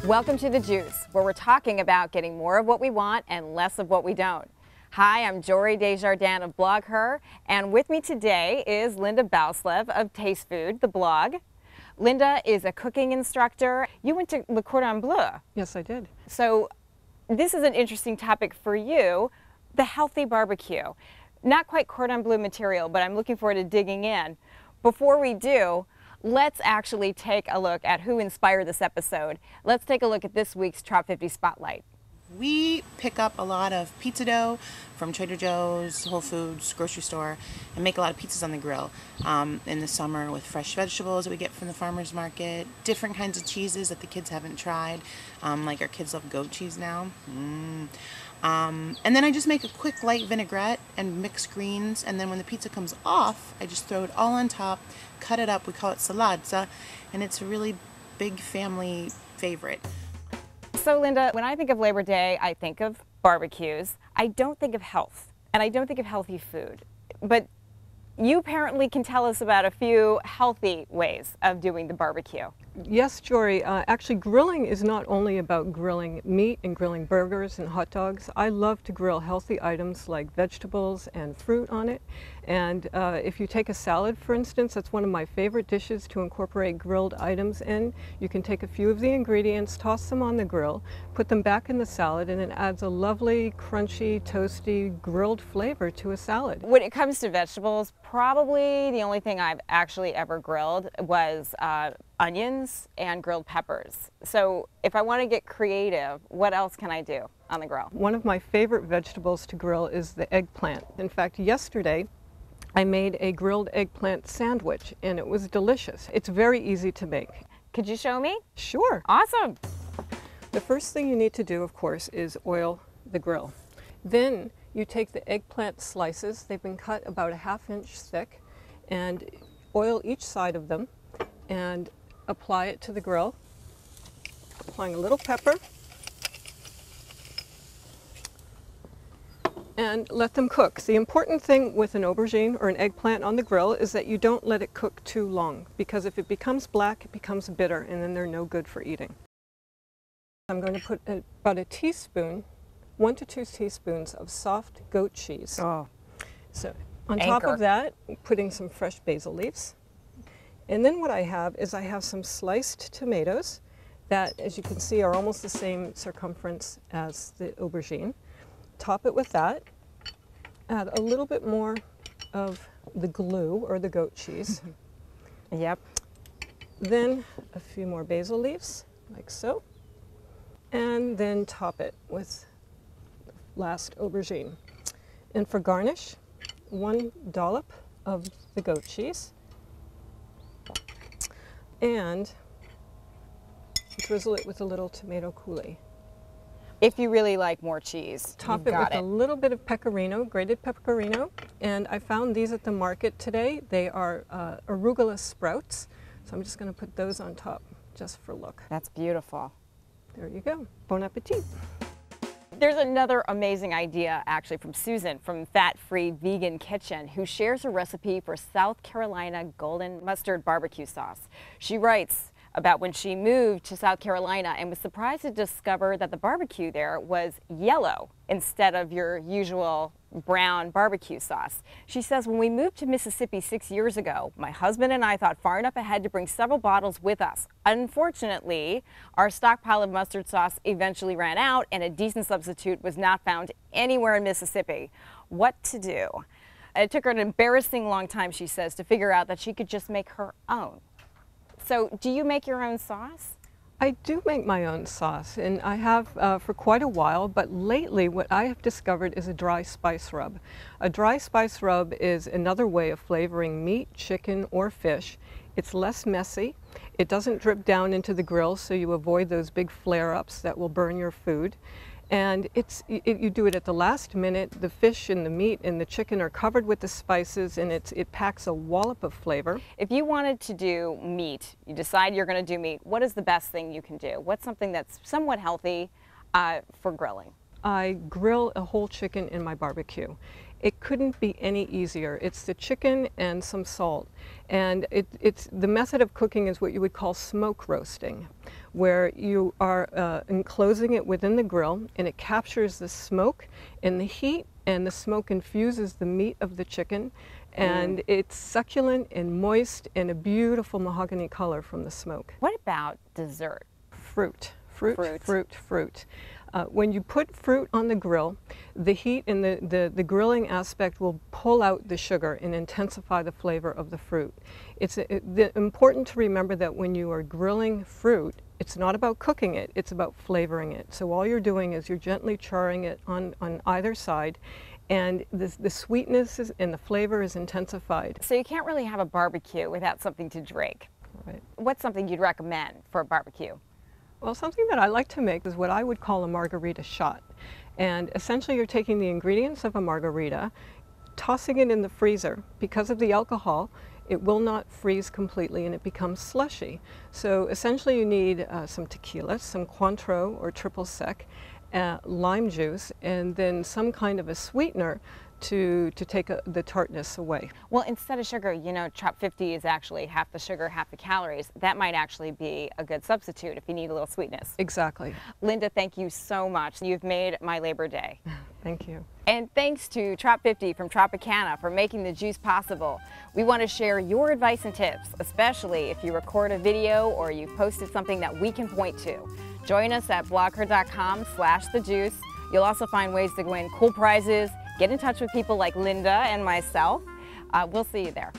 Welcome to The Juice, where we're talking about getting more of what we want and less of what we don't. Hi, I'm Jory Jardins of BlogHer, and with me today is Linda Bouslev of Taste Food, the blog. Linda is a cooking instructor. You went to Le Cordon Bleu. Yes, I did. So this is an interesting topic for you, the healthy barbecue. Not quite cordon bleu material, but I'm looking forward to digging in. Before we do, let's actually take a look at who inspired this episode. Let's take a look at this week's Trop 50 Spotlight. We pick up a lot of pizza dough from Trader Joe's, Whole Foods, grocery store, and make a lot of pizzas on the grill in the summer with fresh vegetables that we get from the farmer's market, different kinds of cheeses that the kids haven't tried, like our kids love goat cheese now. And then I just make a quick light vinaigrette and mix greens, and then when the pizza comes off, I just throw it all on top, cut it up, we call it salsa, and it's a really big family favorite. So Linda, when I think of Labor Day, I think of barbecues. I don't think of health, and I don't think of healthy food. But you apparently can tell us about a few healthy ways of doing the barbecue. Yes, Jory. Actually, grilling is not only about grilling meat and grilling burgers and hot dogs. I love to grill healthy items like vegetables and fruit on it. And if you take a salad, for instance, that's one of my favorite dishes to incorporate grilled items in. You can take a few of the ingredients, toss them on the grill, put them back in the salad, and it adds a lovely, crunchy, toasty, grilled flavor to a salad. When it comes to vegetables, probably the only thing I've actually ever grilled was onions and grilled peppers. So if I want to get creative, what else can I do on the grill? One of my favorite vegetables to grill is the eggplant. In fact, yesterday I made a grilled eggplant sandwich and it was delicious. It's very easy to make. Could you show me? Sure. Awesome. The first thing you need to do, of course, is oil the grill. Then you take the eggplant slices, they've been cut about a ½ inch thick, and oil each side of them and apply it to the grill, applying a little pepper, and let them cook. The important thing with an aubergine or an eggplant on the grill is that you don't let it cook too long, because if it becomes black, it becomes bitter, and then they're no good for eating. I'm going to put about a teaspoon, 1 to 2 teaspoons of soft goat cheese. Oh. So on top of that, putting some fresh basil leaves. And then what I have is I have some sliced tomatoes that, as you can see, are almost the same circumference as the aubergine. Top it with that. Add a little bit more of the glue or the goat cheese. Yep. Then a few more basil leaves, like so. And then top it with the last aubergine. And for garnish, 1 dollop of the goat cheese. And drizzle it with a little tomato coulis. If you really like more cheese, Top it with a little bit of pecorino, grated pecorino. And I found these at the market today. They are arugula sprouts. So I'm just going to put those on top just for look. That's beautiful. There you go. Bon appetit. There's another amazing idea actually from Susan from Fat Free Vegan Kitchen, who shares a recipe for South Carolina golden mustard barbecue sauce. She writes about when she moved to South Carolina and was surprised to discover that the barbecue there was yellow instead of your usual brown barbecue sauce. She says, when we moved to Mississippi 6 years ago, my husband and I thought far enough ahead to bring several bottles with us. Unfortunately, our stockpile of mustard sauce eventually ran out and a decent substitute was not found anywhere in Mississippi. What to do? It took her an embarrassing long time, she says, to figure out that she could just make her own. So do you make your own sauce? I do make my own sauce, and I have for quite a while, but lately what I have discovered is a dry spice rub. A dry spice rub is another way of flavoring meat, chicken, or fish. It's less messy. It doesn't drip down into the grill, so you avoid those big flare-ups that will burn your food. And you do it at the last minute. The fish and the meat and the chicken are covered with the spices, and it packs a wallop of flavor. If you wanted to do meat, you decide you're going to do meat, what is the best thing you can do? What's something that's somewhat healthy for grilling? I grill a whole chicken in my barbecue. It couldn't be any easier. It's the chicken and some salt. And the method of cooking is what you would call smoke roasting, where you are enclosing it within the grill, and it captures the smoke and the heat, and the smoke infuses the meat of the chicken, and it's succulent and moist and a beautiful mahogany color from the smoke. What about dessert? Fruit. When you put fruit on the grill, the heat and the grilling aspect will pull out the sugar and intensify the flavor of the fruit. It's important to remember that when you are grilling fruit, it's not about cooking it, it's about flavoring it. So all you're doing is you're gently charring it on either side, and the sweetness and the flavor is intensified. So you can't really have a barbecue without something to drink. Right. What's something you'd recommend for a barbecue? Well, something that I like to make is what I would call a margarita shot. And essentially you're taking the ingredients of a margarita, tossing it in the freezer. Because of the alcohol, it will not freeze completely and it becomes slushy. So essentially you need some tequila, some Cointreau or triple sec, lime juice, and then some kind of a sweetener to take the tartness away. Well, instead of sugar, you know, Trop50 is actually half the sugar, half the calories. That might actually be a good substitute if you need a little sweetness. Exactly. Linda, thank you so much. You've made my Labor Day. Thank you. And thanks to Trop50 from Tropicana for making the juice possible. We want to share your advice and tips, especially if you record a video or you've posted something that we can point to. Join us at blogher.com/thejuice. You'll also find ways to win cool prizes, get in touch with people like Linda and myself. We'll see you there.